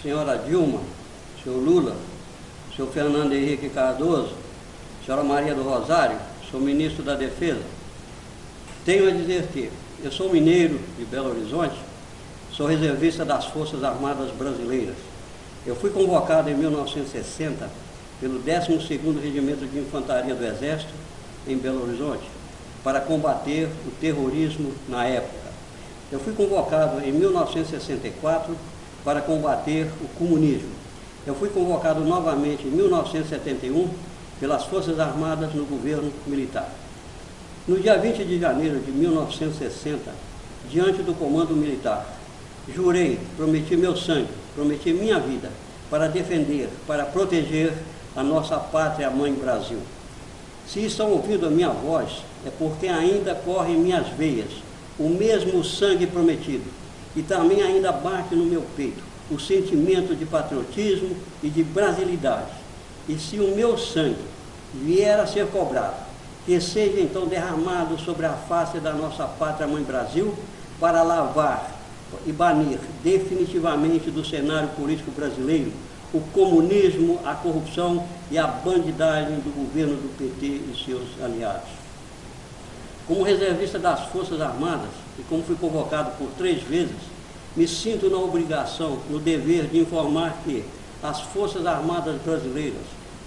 senhora Dilma, senhor Lula, senhor Fernando Henrique Cardoso, senhora Maria do Rosário, sou ministro da Defesa, tenho a dizer que eu sou mineiro de Belo Horizonte, sou reservista das Forças Armadas Brasileiras. Eu fui convocado em 1960 pelo 12º Regimento de Infantaria do Exército, em Belo Horizonte, para combater o terrorismo na época. Eu fui convocado em 1964 para combater o comunismo. Eu fui convocado novamente em 1971 pelas Forças Armadas no governo militar. No dia 20 de janeiro de 1960, diante do comando militar, jurei, prometi meu sangue, prometi minha vida para defender, para proteger a nossa pátria-mãe Brasil. Se estão ouvindo a minha voz, é porque ainda corre em minhas veias o mesmo sangue prometido e também ainda bate no meu peito o sentimento de patriotismo e de brasilidade. E se o meu sangue vier a ser cobrado, que seja então derramado sobre a face da nossa pátria-mãe Brasil para lavar e banir definitivamente do cenário político brasileiro o comunismo, a corrupção e a bandidagem do governo do PT e seus aliados. Como reservista das Forças Armadas, e como fui convocado por 3 vezes, me sinto na obrigação, no dever de informar que as Forças Armadas brasileiras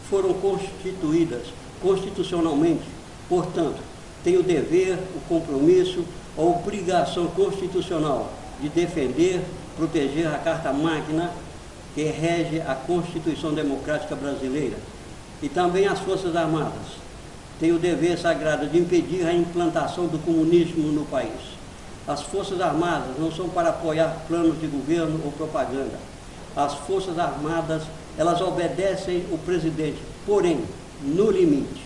foram constituídas constitucionalmente, portanto, tenho o dever, o compromisso, a obrigação constitucional de defender, proteger a Carta Magna que rege a Constituição Democrática Brasileira, e também as Forças Armadas têm o dever sagrado de impedir a implantação do comunismo no país. As Forças Armadas não são para apoiar planos de governo ou propaganda. As Forças Armadas, elas obedecem o presidente, porém, no limite.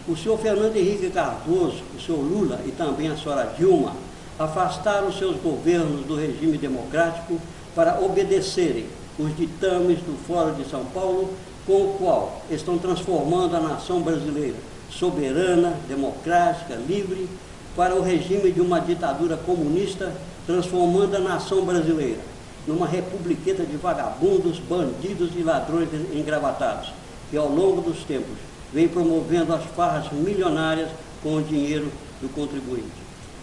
O senhor Fernando Henrique Cardoso, o senhor Lula e também a senhora Dilma afastaram seus governos do regime democrático para obedecerem os ditames do Fórum de São Paulo, com o qual estão transformando a nação brasileira soberana, democrática, livre, para o regime de uma ditadura comunista, transformando a nação brasileira numa republiqueta de vagabundos, bandidos e ladrões engravatados, que ao longo dos tempos vem promovendo as farras milionárias com o dinheiro do contribuinte.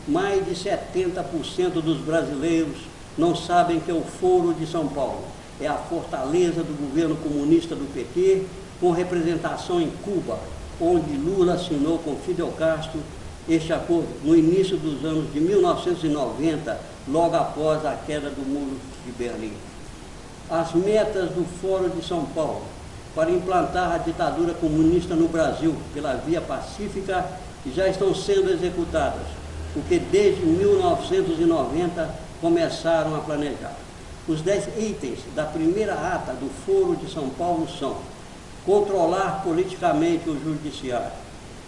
Mais de 70% dos brasileiros não sabem que o Foro de São Paulo é a fortaleza do governo comunista do PT, com representação em Cuba, onde Lula assinou com Fidel Castro este acordo no início dos anos de 1990, logo após a queda do Muro de Berlim. As metas do Fórum de São Paulo para implantar a ditadura comunista no Brasil pela via pacífica já estão sendo executadas, o que desde 1990 começaram a planejar. Os 10 itens da primeira ata do Foro de São Paulo são: controlar politicamente o judiciário,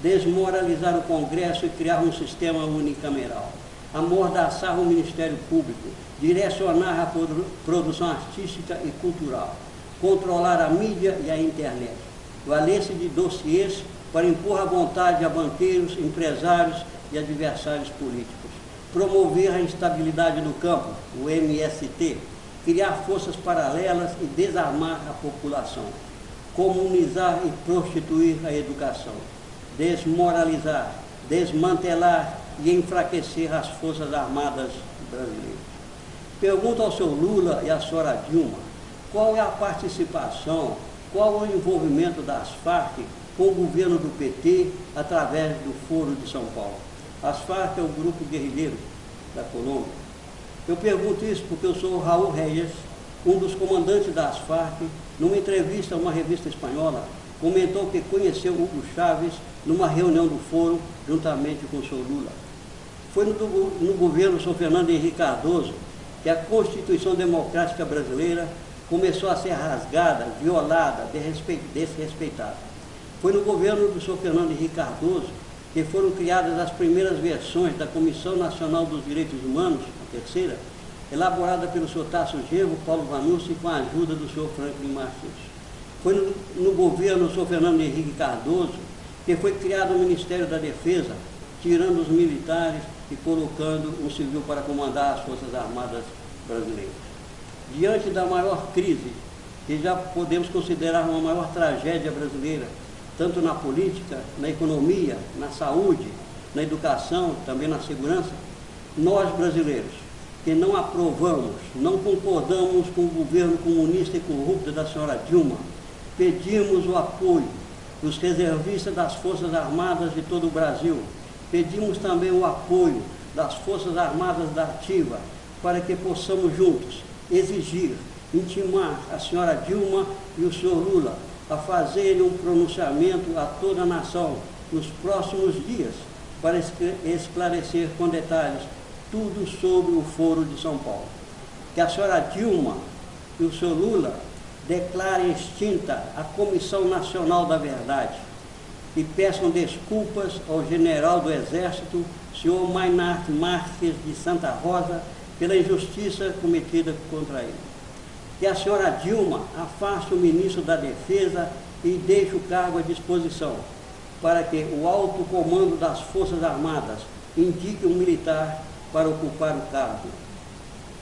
desmoralizar o Congresso e criar um sistema unicameral, amordaçar o Ministério Público, direcionar a produção artística e cultural, controlar a mídia e a internet, valer-se de dossiês para impor à vontade a banqueiros, empresários e adversários políticos, promover a instabilidade do campo, o MST, criar forças paralelas e desarmar a população, comunizar e prostituir a educação, desmoralizar, desmantelar e enfraquecer as Forças Armadas brasileiras. Pergunto ao senhor Lula e à senhora Dilma qual é a participação, qual é o envolvimento das Farc com o governo do PT através do Foro de São Paulo. As Farc é o grupo guerrilheiro da Colômbia. Eu pergunto isso porque eu sou o Raul Reyes, um dos comandantes das Farc, numa entrevista a uma revista espanhola, comentou que conheceu Hugo Chávez numa reunião do Foro, juntamente com o senhor Lula. Foi no governo do senhor Fernando Henrique Cardoso que a Constituição Democrática Brasileira começou a ser rasgada, violada, desrespeitada. Foi no governo do senhor Fernando Henrique Cardoso que foram criadas as primeiras versões da Comissão Nacional dos Direitos Humanos, a terceira, elaborada pelo senhor Tasso Genro, Paulo Vanucci, com a ajuda do senhor Franklin Martins. Foi no governo do senhor Fernando Henrique Cardoso que foi criado o Ministério da Defesa, tirando os militares e colocando um civil para comandar as Forças Armadas brasileiras. diante da maior crise, que já podemos considerar uma maior tragédia brasileira, tanto na política, na economia, na saúde, na educação, também na segurança, nós brasileiros, que não aprovamos, não concordamos com o governo comunista e corrupto da senhora Dilma, pedimos o apoio dos reservistas das Forças Armadas de todo o Brasil, pedimos também o apoio das Forças Armadas da Ativa, para que possamos juntos exigir, intimar a senhora Dilma e o senhor Lula a fazerem um pronunciamento a toda a nação nos próximos dias para esclarecer com detalhes tudo sobre o Foro de São Paulo. Que a senhora Dilma e o senhor Lula declarem extinta a Comissão Nacional da Verdade e peçam desculpas ao general do Exército, senhor Maynard Marques de Santa Rosa, pela injustiça cometida contra ele. Que a senhora Dilma afaste o ministro da Defesa e deixe o cargo à disposição, para que o alto comando das Forças Armadas indique um militar para ocupar o cargo.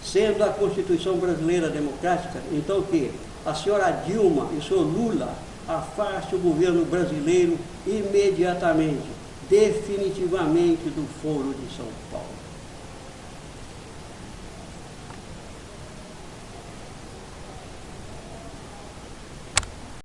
Sendo a Constituição Brasileira democrática, então que a senhora Dilma e o senhor Lula afaste o governo brasileiro imediatamente, definitivamente do Foro de São Paulo.